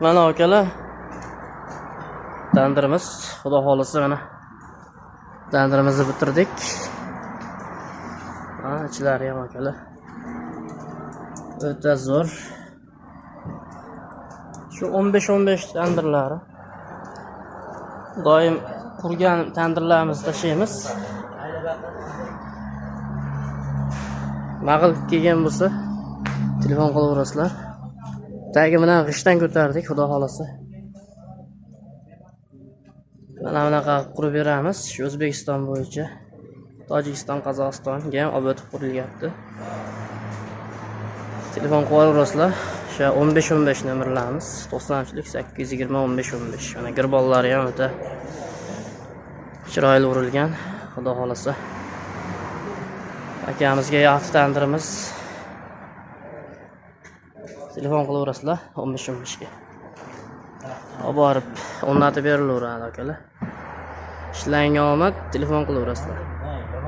Mana akalar, tandirimiz, xudo xolisa mana tandirimizni bitirdik. Mana ichlari ham akalar o'ta zo'r. Shu 15-15 tandirlari. Doim qurgan tandirlarimizni tashlaymiz. Ma'qul kelgan bo'lsa, telefon qilaverasizlar. Tagi bilan g'ishdan ko'tardik, xudo xolasa. Mana bunaqa qurib beramiz. Shu O'zbekiston bo'yicha Tojikiston, Qozog'istonga ham olib o'tib qurilyapti. Telefon qilaverasizlar. O'sha 15-15 nomerlarimiz 90'lik 820-15-15. Mana girbollari ham o'ta chiroyli urilgan, xudo xolasa. Akamizga yaxshi tandirimiz. Telefon qilaverasizlar 15-15 ga. Olib borib o'rnatib berilaveradi akalar. Ishlariga omad, telefon qilaverasizlar.